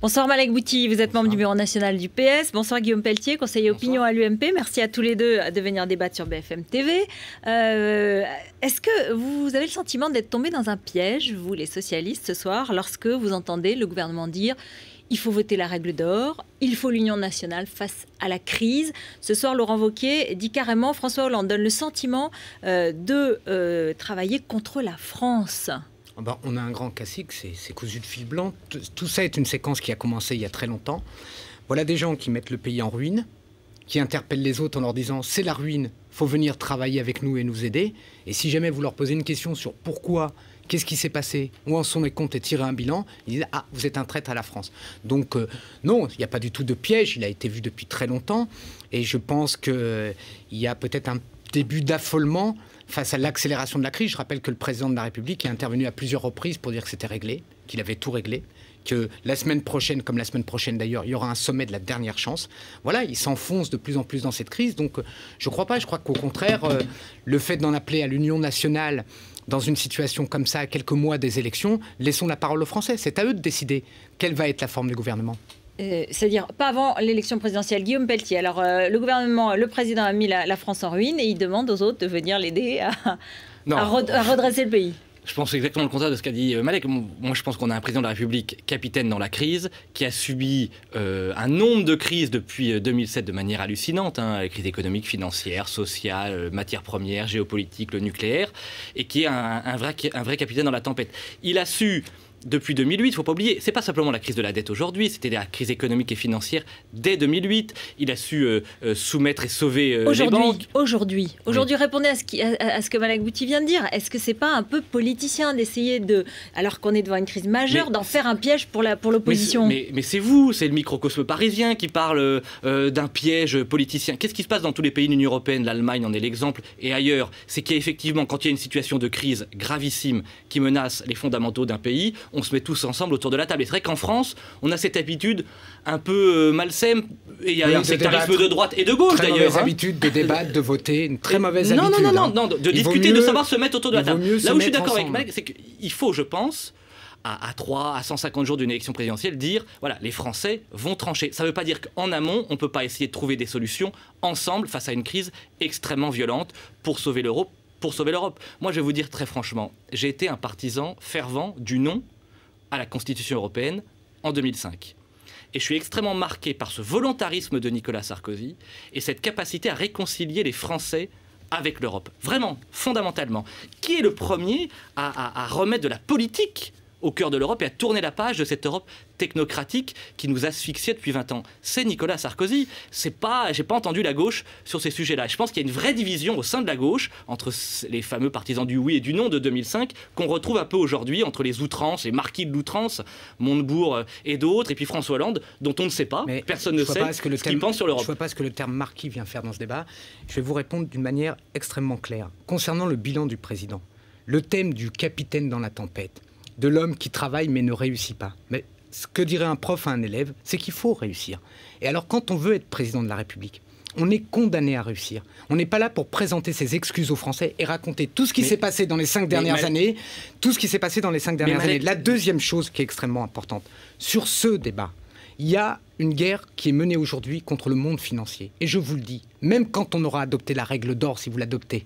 Bonsoir Malek Bouti, vous êtes membre du bureau national du PS. Bonsoir Guillaume Pelletier, conseiller opinion à l'UMP. Merci à tous les deux de venir débattre sur BFM TV. Est-ce que vous avez le sentiment d'être tombé dans un piège, vous les socialistes, ce soir, lorsque vous entendez le gouvernement dire il faut voter la règle d'or, il faut l'union nationale face à la crise. Ce soir, Laurent Wauquiez dit carrément, François Hollande donne le sentiment de travailler contre la France. On a un grand classique, c'est cousu de fil blanc. Tout ça est une séquence qui a commencé il y a très longtemps. Voilà des gens qui mettent le pays en ruine, qui interpellent les autres en leur disant « c'est la ruine, faut venir travailler avec nous et nous aider ». Et si jamais vous leur posez une question sur pourquoi, qu'est-ce qui s'est passé, où en sont les comptes et tirer un bilan, ils disent « ah, vous êtes un traître à la France ». Donc non, il n'y a pas du tout de piège, il a été vu depuis très longtemps. Et je pense qu'il y a peut-être un début d'affolement face à l'accélération de la crise. Je rappelle que le président de la République est intervenu à plusieurs reprises pour dire que c'était réglé, qu'il avait tout réglé, que la semaine prochaine, comme la semaine prochaine d'ailleurs, il y aura un sommet de la dernière chance. Voilà, il s'enfonce de plus en plus dans cette crise. Donc je ne crois pas, je crois qu'au contraire, le fait d'en appeler à l'union nationale dans une situation comme ça, à quelques mois des élections, laissons la parole aux Français. C'est à eux de décider quelle va être la forme du gouvernement. C'est-à-dire pas avant l'élection présidentielle. Guillaume Pelletier, alors le gouvernement, le président a mis la France en ruine et il demande aux autres de venir l'aider à redresser le pays. Je pense exactement le contraire de ce qu'a dit Malek. Moi, je pense qu'on a un président de la République capitaine dans la crise, qui a subi un nombre de crises depuis 2007 de manière hallucinante, hein, la crise économique, financière, sociale, matières premières, géopolitique, le nucléaire, et qui est un vrai capitaine dans la tempête. Il a su... Depuis 2008, il ne faut pas oublier, ce n'est pas simplement la crise de la dette aujourd'hui, c'était la crise économique et financière dès 2008. Il a su soumettre et sauver les banques. Aujourd'hui, répondez à ce que Malek Bouti vient de dire. Est-ce que ce n'est pas un peu politicien d'essayer de, alors qu'on est devant une crise majeure, d'en faire un piège pour l'opposition? Mais c'est vous, c'est le microcosme parisien qui parle d'un piège politicien. Qu'est-ce qui se passe dans tous les pays de l'Union européenne? L'Allemagne en est l'exemple, et ailleurs. C'est qu'effectivement, quand il y a une situation de crise gravissime qui menace les fondamentaux d'un pays, on se met tous ensemble autour de la table. Et c'est vrai qu'en France, on a cette habitude un peu malsaine, et il y a un sectarisme de droite et de gauche d'ailleurs. Très mauvaise habitude de débattre, de voter, une très mauvaise habitude. Non, de discuter, de savoir se mettre autour de la table. Là où je suis d'accord avec Malek, c'est qu'il faut, je pense, à 150 jours d'une élection présidentielle, dire, voilà, les Français vont trancher. Ça ne veut pas dire qu'en amont, on ne peut pas essayer de trouver des solutions ensemble face à une crise extrêmement violente pour sauver l'euro, pour sauver l'Europe. Moi, je vais vous dire très franchement, j'ai été un partisan fervent du non à la Constitution européenne en 2005. Et je suis extrêmement marqué par ce volontarisme de Nicolas Sarkozy et cette capacité à réconcilier les Français avec l'Europe. Vraiment, fondamentalement. Qui est le premier à remettre de la politique au cœur de l'Europe et à tourner la page de cette Europe technocratique qui nous asphyxiait depuis 20 ans? C'est Nicolas Sarkozy. J'ai pas entendu la gauche sur ces sujets-là. Je pense qu'il y a une vraie division au sein de la gauche entre les fameux partisans du oui et du non de 2005 qu'on retrouve un peu aujourd'hui entre les outrances, les marquis de l'outrance, Montebourg et d'autres, et puis François Hollande, dont on ne sait pas, mais personne ne sait ce qu'il pense sur l'Europe. Je ne vois pas ce que le terme marquis vient faire dans ce débat. Je vais vous répondre d'une manière extrêmement claire. Concernant le bilan du président, le thème du capitaine dans la tempête, de l'homme qui travaille mais ne réussit pas. Mais ce que dirait un prof à un élève, c'est qu'il faut réussir. Et alors quand on veut être président de la République, on est condamné à réussir. On n'est pas là pour présenter ses excuses aux Français et raconter tout ce qui s'est passé dans les 5 dernières années. Tout ce qui s'est passé dans les 5 dernières années. La deuxième chose qui est extrêmement importante, sur ce débat, il y a une guerre qui est menée aujourd'hui contre le monde financier. Et je vous le dis, même quand on aura adopté la règle d'or, si vous l'adoptez,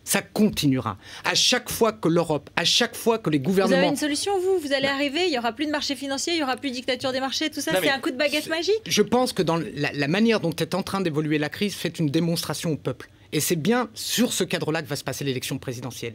ça continuera. À chaque fois que l'Europe, à chaque fois que les gouvernements... Vous avez une solution, vous allez arriver, il n'y aura plus de marché financier, il n'y aura plus de dictature des marchés, tout ça, c'est un coup de baguette magique? Je pense que dans la manière dont est en train d'évoluer la crise fait une démonstration au peuple. Et c'est bien sur ce cadre-là que va se passer l'élection présidentielle.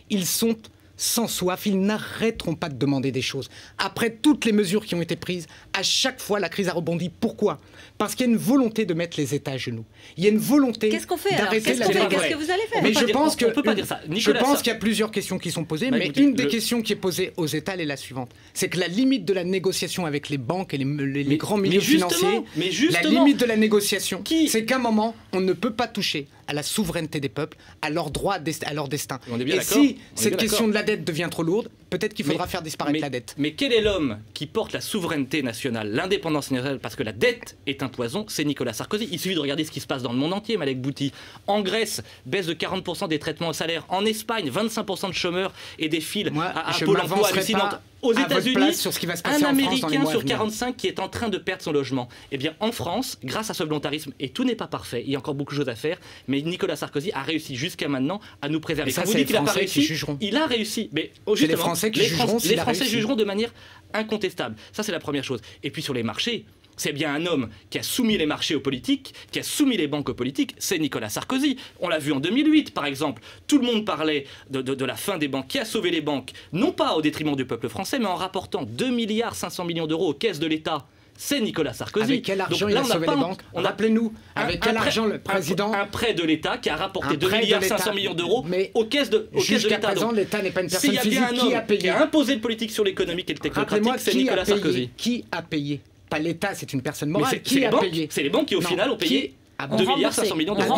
Ils sont sans soif, ils n'arrêteront pas de demander des choses. Après toutes les mesures qui ont été prises, à chaque fois la crise a rebondi. Pourquoi? Parce qu'il y a une volonté de mettre les États à genoux. Il y a une volonté d'arrêter la guerre. Qu'est-ce que vous allez faire? Mais je pense qu'il y a plusieurs questions qui sont posées, mais une des questions qui est posée aux États est la suivante. C'est que la limite de la négociation avec les banques et les grands milieux financiers, la limite de la négociation, c'est qu'à un moment, on ne peut pas toucher à la souveraineté des peuples, à leurs droits, à leur destin. Et si cette question de la dette devient trop lourde, peut-être qu'il faudra faire disparaître la dette. Mais quel est l'homme qui porte la souveraineté nationale, l'indépendance nationale, parce que la dette est un poison? C'est Nicolas Sarkozy. Il suffit de regarder ce qui se passe dans le monde entier, Malek Bouti. En Grèce, baisse de 40% des traitements au salaire. En Espagne, 25% de chômeurs et des files à Pôle emploi hallucinantes. aux États-Unis, sur ce qui va se passer un en France dans les Américain mois sur à venir. 45 qui est en train de perdre son logement. Eh bien, en France, grâce à ce volontarisme, et tout n'est pas parfait, il y a encore beaucoup de choses à faire, mais Nicolas Sarkozy a réussi jusqu'à maintenant à nous préserver. Et ça, quand vous c'est dites qu'il n'a pas les Français qui réussi, jugeront. il a réussi. Mais C'est les Français qui jugeront s'il les a Français réussi. jugeront de manière incontestable. Ça, c'est la première chose. Et puis sur les marchés, c'est bien un homme qui a soumis les marchés aux politiques, qui a soumis les banques aux politiques, c'est Nicolas Sarkozy. On l'a vu en 2008, par exemple. Tout le monde parlait de la fin des banques, qui a sauvé les banques, non pas au détriment du peuple français, mais en rapportant 2,5 milliards d'euros aux caisses de l'État. C'est Nicolas Sarkozy. Avec quel argent Donc, il là, a sauvé les banques? Rappelez-nous, avec quel argent le président... Un prêt de l'État qui a rapporté 2,5 milliards d'euros aux caisses de l'État. Jusqu'à présent, l'État n'est pas une personne physique. Qui a payé? Qui a imposé le politique sur l'économique et le technocratique, c'est Nicolas Sarkozy. Qui a payé? Pas l'État, c'est une personne morale. Qui a payé? C'est les banques qui, au final, ont payé 2,5 milliards d'euros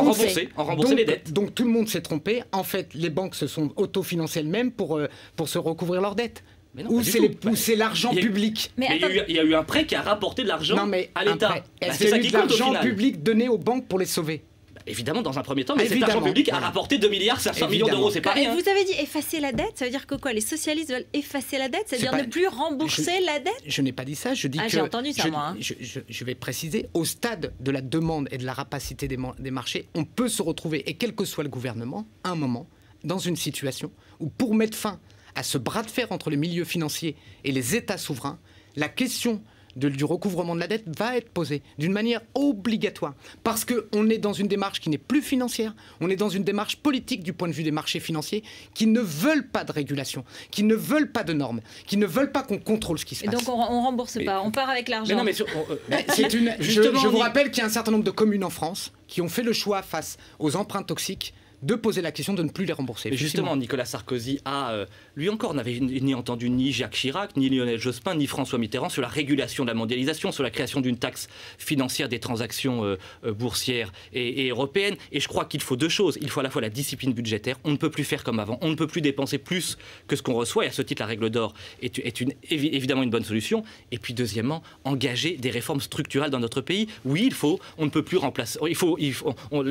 en remboursé les dettes. Donc tout le monde s'est trompé. En fait, les banques se sont autofinancées elles-mêmes pour se recouvrir leurs dettes. Ou c'est l'argent public. Mais il y a eu un prêt qui a rapporté de l'argent à l'État. Est-ce qu'il y a eu de l'argent public donné aux banques pour les sauver? Évidemment, dans un premier temps, mais cet argent public a rapporté 2,5 milliards d'euros, c'est pas rien. Vous avez dit effacer la dette, ça veut dire que quoi? Les socialistes veulent effacer la dette, c'est-à-dire ne plus rembourser la dette? Je n'ai pas dit ça, je dis que... j'ai entendu ça, moi. Je vais préciser, au stade de la demande et de la rapacité des marchés, on peut se retrouver, et quel que soit le gouvernement, à un moment, dans une situation où, pour mettre fin à ce bras de fer entre les milieux financiers et les États souverains, la question du recouvrement de la dette va être posée d'une manière obligatoire. Parce qu'on est dans une démarche qui n'est plus financière, on est dans une démarche politique du point de vue des marchés financiers qui ne veulent pas de régulation, qui ne veulent pas de normes, qui ne veulent pas qu'on contrôle ce qui se passe. Et donc on ne rembourse pas, on part avec l'argent. Je vous rappelle qu'il y a un certain nombre de communes en France qui ont fait le choix face aux emprunts toxiques de poser la question de ne plus les rembourser. Mais justement, Nicolas Sarkozy a, lui encore, n'avait ni entendu ni Jacques Chirac, ni Lionel Jospin, ni François Mitterrand sur la régulation de la mondialisation, sur la création d'une taxe financière des transactions boursières et européennes. Et je crois qu'il faut deux choses. Il faut à la fois la discipline budgétaire. On ne peut plus faire comme avant. On ne peut plus dépenser plus que ce qu'on reçoit. Et à ce titre, la règle d'or est évidemment une bonne solution. Et puis, deuxièmement, engager des réformes structurelles dans notre pays. Oui, on ne peut plus remplacer.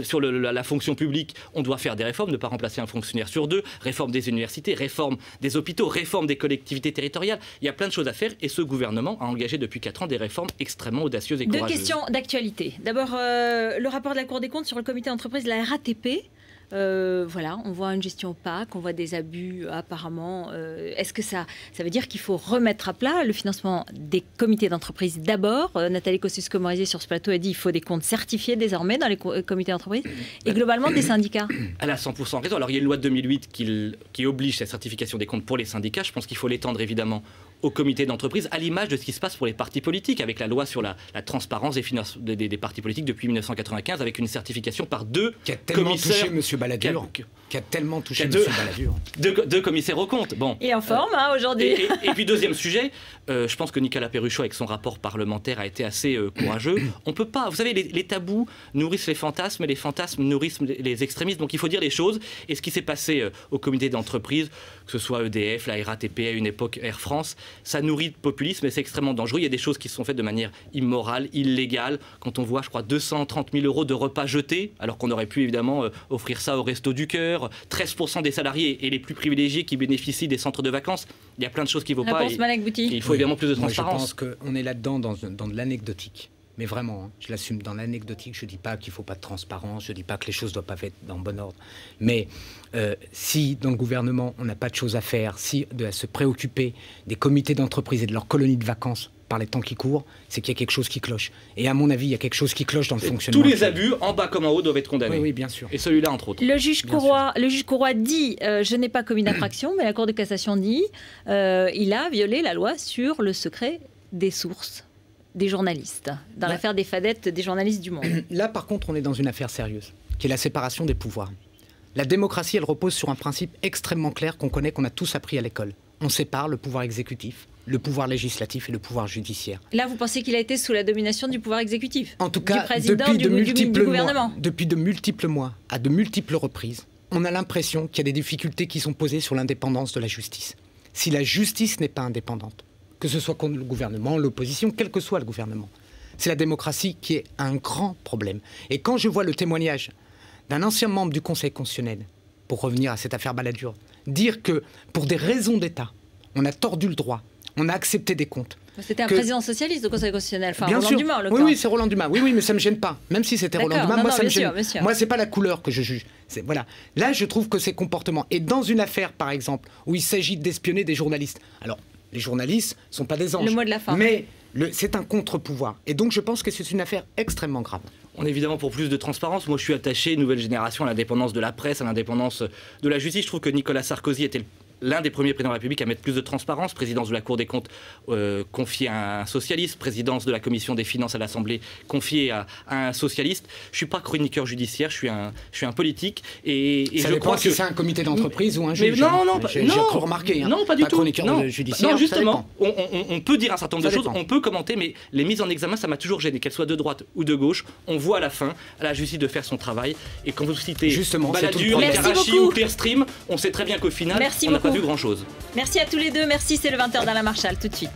Sur la fonction publique, on doit faire des réformes, ne pas remplacer un fonctionnaire sur deux, réforme des universités, réforme des hôpitaux, réforme des collectivités territoriales. Il y a plein de choses à faire et ce gouvernement a engagé depuis 4 ans des réformes extrêmement audacieuses et courageuses. Deux questions d'actualité. D'abord, le rapport de la Cour des comptes sur le comité d'entreprise de la RATP. Voilà, on voit une gestion opaque, on voit des abus apparemment. Est-ce que ça veut dire qu'il faut remettre à plat le financement des comités d'entreprise d'abord? Nathalie Kosciusko-Morizet sur ce plateau a dit qu'il faut des comptes certifiés désormais dans les comités d'entreprise et globalement des syndicats. Elle a 100% raison. Alors il y a une loi de 2008 qui oblige la certification des comptes pour les syndicats. Je pense qu'il faut l'étendre évidemment aux comités d'entreprise, à l'image de ce qui se passe pour les partis politiques, avec la loi sur la transparence des finances des partis politiques depuis 1995, avec une certification par deux commissaires. Qui a tellement touché M. Balladur. Deux commissaires aux comptes. Bon. Et en forme, aujourd'hui. Et puis, deuxième sujet, je pense que Nicolas Perruchot, avec son rapport parlementaire, a été assez courageux. On peut pas. Vous savez, les tabous nourrissent les fantasmes, et les fantasmes nourrissent les extrémistes. Donc, il faut dire les choses. Et ce qui s'est passé au comité d'entreprise, que ce soit EDF, la RATP, à une époque Air France, ça nourrit le populisme et c'est extrêmement dangereux. Il y a des choses qui se sont faites de manière immorale, illégale. Quand on voit, je crois, 230 000 euros de repas jetés, alors qu'on aurait pu évidemment offrir ça au Resto du Cœur, 13% des salariés et les plus privilégiés qui bénéficient des centres de vacances. Il y a plein de choses qui ne vont pas. Il faut évidemment plus de transparence. Je pense qu'on est là-dedans dans de l'anecdotique. Mais vraiment, hein, je l'assume dans l'anecdotique. Je ne dis pas qu'il ne faut pas de transparence, je ne dis pas que les choses ne doivent pas être dans le bon ordre. Mais si dans le gouvernement, on n'a pas de choses à faire, à se préoccuper des comités d'entreprise et de leurs colonies de vacances par les temps qui courent, c'est qu'il y a quelque chose qui cloche. Et à mon avis, il y a quelque chose qui cloche dans le fonctionnement. Tous les abus, en bas comme en haut, doivent être condamnés. Oui, bien sûr. Et celui-là, entre autres. Le juge Courroy dit je n'ai pas commis d'infraction, mais la Cour de cassation dit il a violé la loi sur le secret des sources des journalistes, dans l'affaire des fadettes des journalistes du Monde. Là, par contre, on est dans une affaire sérieuse, qui est la séparation des pouvoirs. La démocratie, elle repose sur un principe extrêmement clair qu'on connaît, qu'on a tous appris à l'école. On sépare le pouvoir exécutif, le pouvoir législatif et le pouvoir judiciaire. Là, vous pensez qu'il a été sous la domination du pouvoir exécutif? En tout cas, du président, du gouvernement. Depuis de multiples mois, à de multiples reprises, on a l'impression qu'il y a des difficultés qui sont posées sur l'indépendance de la justice. Si la justice n'est pas indépendante, que ce soit contre le gouvernement, l'opposition, quel que soit le gouvernement, c'est la démocratie qui est un grand problème. Et quand je vois le témoignage d'un ancien membre du Conseil constitutionnel, pour revenir à cette affaire Balladur, dire que pour des raisons d'État, on a tordu le droit on a accepté des comptes. C'était un président socialiste au Conseil constitutionnel, enfin bien Roland sûr. Dumas, le oui, c'est Roland Dumas. Oui, mais ça me gêne pas. Même si c'était Roland Dumas, moi ça me gêne. Moi, c'est pas la couleur que je juge. Voilà. Là, je trouve que ces comportements, et dans une affaire, par exemple, où il s'agit d'espionner des journalistes. Alors, les journalistes sont pas des anges. Le mot de la fin. Mais c'est un contre-pouvoir. Et donc, je pense que c'est une affaire extrêmement grave. On est évidemment pour plus de transparence. Moi, je suis attaché, nouvelle génération, à l'indépendance de la presse, à l'indépendance de la justice. Je trouve que Nicolas Sarkozy était l'un des premiers présidents de la République à mettre plus de transparence, présidence de la Cour des comptes confiée à un socialiste, présidence de la Commission des finances à l'Assemblée confiée à un socialiste. Je ne suis pas chroniqueur judiciaire, je suis un politique. Et ça je dépend crois si c'est un comité d'entreprise ou un juge. J'ai cru remarquer. Non, pas du tout. Chroniqueur judiciaire. Non, justement, on peut dire un certain nombre de choses, on peut commenter, mais les mises en examen, ça m'a toujours gêné, qu'elles soient de droite ou de gauche. On voit à la fin, à la justice de faire son travail. Et quand vous citez Balladur, Karachi ou Clearstream, on sait très bien qu'au final, on n'a pas vu grand-chose. Merci à tous les deux. Merci, c'est le 20h d'Alain Marchal. Tout de suite.